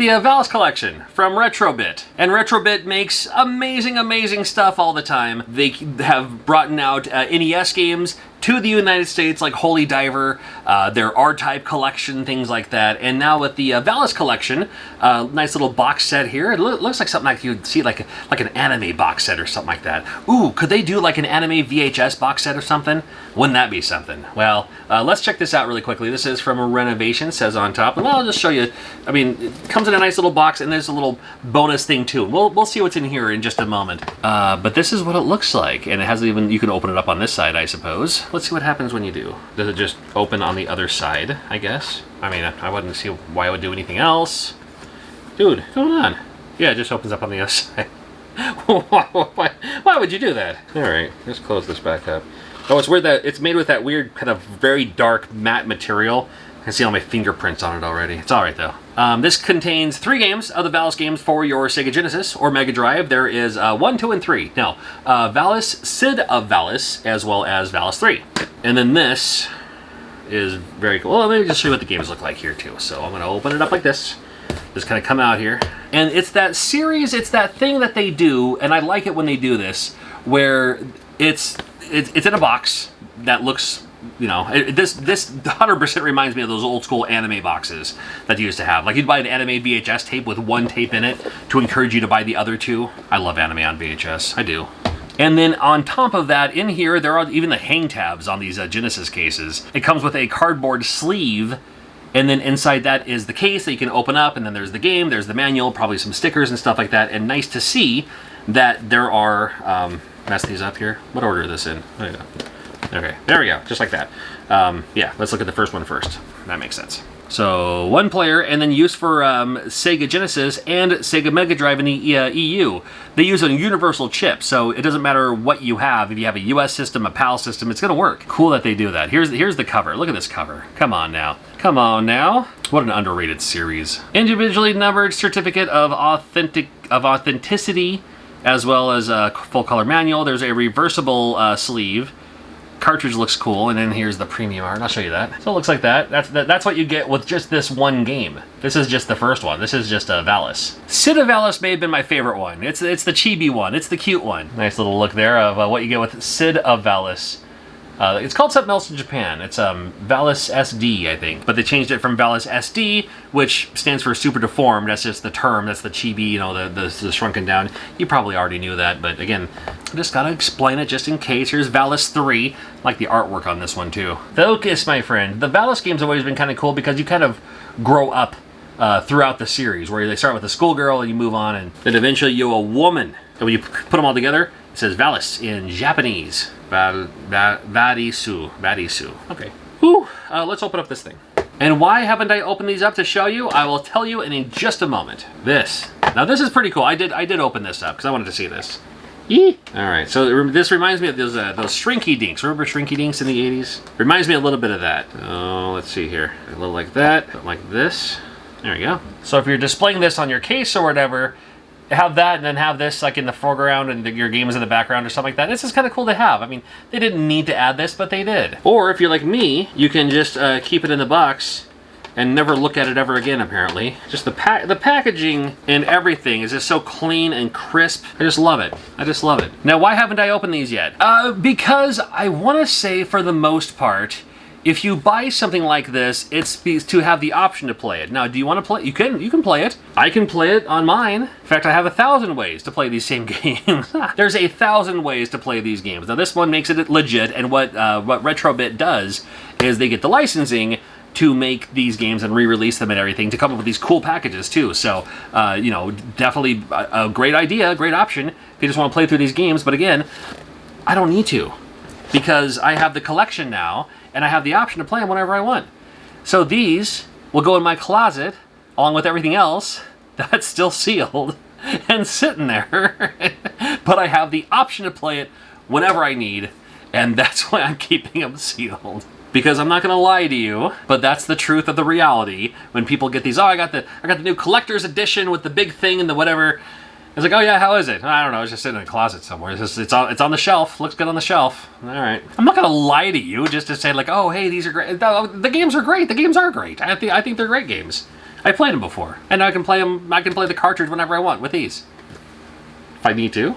The Valis Collection from Retrobit. And Retrobit makes amazing, amazing stuff all the time. They have brought out NES games to the United States, like Holy Diver, their R-Type collection, things like that. And now with the Valis Collection, nice little box set here. It looks like something like you'd see like an anime box set or something like that. Ooh, could they do like an anime VHS box set or something? Wouldn't that be something? Well, let's check this out really quickly. This is from a renovation, says on top. And I'll just show you. I mean, it comes in a nice little box, and there's a little bonus thing too. We'll see what's in here in just a moment. But this is what it looks like, and it has even, you can open it up on this side, I suppose. Let's see what happens when you do. Does it just open on the other side, I guess? I mean, I wouldn't see why I would do anything else. Dude, what's going on? Yeah, it just opens up on the other side. Why would you do that? All right, let's close this back up. Oh, it's weird that it's made with that weird kind of very dark matte material. I can see all my fingerprints on it already. It's all right though. This contains 3 games of the Valis games for your Sega Genesis or Mega Drive. There is 1, 2, and 3. Now, Valis, Sid of Valis, as well as Valis 3. And then this is very cool. Well, let me just show you what the games look like here too. So I'm going to open it up like this. Just kind of come out here. And it's that series, it's that thing that they do, and I like it when they do this, where it's in a box that looks, you know, this 100% reminds me of those old school anime boxes that you used to have. Like you'd buy an anime VHS tape with 1 tape in it to encourage you to buy the other 2. I love anime on VHS, I do. And then on top of that, in here, there are even the hang tabs on these Genesis cases. It comes with a cardboard sleeve, and then inside that is the case that you can open up, and then there's the game, there's the manual, probably some stickers and stuff like that. And nice to see that there are, mess these up here. What order is this in? There you go. Okay, there we go, just like that. Yeah, let's look at the first one first. That makes sense. So 1 player, and then used for Sega Genesis and Sega Mega Drive in the EU. They use a universal chip, so it doesn't matter what you have. If you have a US system, a PAL system, it's gonna work. Cool that they do that. Here's the cover. Look at this cover. Come on now. Come on now. What an underrated series. Individually numbered certificate of authenticity, as well as a full color manual. There's a reversible sleeve. Cartridge looks cool, and then here's the premium art. I'll show you that. So it looks like that. That's what you get with just this one game. This is just the first one. This is just a Valis. Sid of Valis may have been my favorite one. It's the chibi one. It's the cute one. Nice little look there of what you get with Sid of Valis. It's called something else in Japan. It's Valis SD, I think. But they changed it from Valis SD, which stands for super deformed. That's just the term. That's the chibi, you know, the shrunken down. You probably already knew that, but again, I just gotta explain it just in case. Here's Valis 3. I like the artwork on this one too. Focus, my friend. The Valis games have always been kind of cool because you kind of grow up throughout the series, where they start with a schoolgirl and you move on, and then eventually you're a woman. And when you put them all together, it says Valis in Japanese. Varisu. Okay. Whew. Let's open up this thing. And why haven't I opened these up to show you? I will tell you in just a moment. Now this is pretty cool. I did open this up because I wanted to see this. Yee. All right. So this reminds me of those Shrinky Dinks. Remember Shrinky Dinks in the 80s? Reminds me a little bit of that. Oh, let's see here. A little like that, like this. There we go. So if you're displaying this on your case or whatever, have that and then have this like in the foreground and your game is in the background or something like that. This is kind of cool to have. I mean, they didn't need to add this, but they did. Or if you're like me, you can just keep it in the box and never look at it ever again, apparently. Just the packaging and everything is just so clean and crisp. I just love it. I just love it. Now, why haven't I opened these yet? Because I want to say, for the most part, if you buy something like this, it's to have the option to play it. Now, do you want to play it? You can play it. I can play it on mine. In fact, I have 1,000 ways to play these same games. There's 1,000 ways to play these games. Now, this one makes it legit, and what Retrobit does is they get the licensing to make these games and re-release them and everything, to come up with these cool packages too. So, you know, definitely a great idea, great option if you just want to play through these games. But again, I don't need to, because I have the collection now, and I have the option to play them whenever I want. So these will go in my closet, along with everything else that's still sealed and sitting there. But I have the option to play it whenever I need, and that's why I'm keeping them sealed. Because I'm not going to lie to you, but that's the truth of the reality. When people get these, oh, I got the new collector's edition with the big thing and the whatever. It's like, oh yeah, how is it? I don't know, it's just sitting in a closet somewhere. It's on the shelf. Looks good on the shelf. All right. I'm not gonna lie to you just to say like, oh hey, these are great. The games are great. The games are great. I think they're great games. I played them before, and now I can play them. I can play the cartridge whenever I want with ease, if I need to.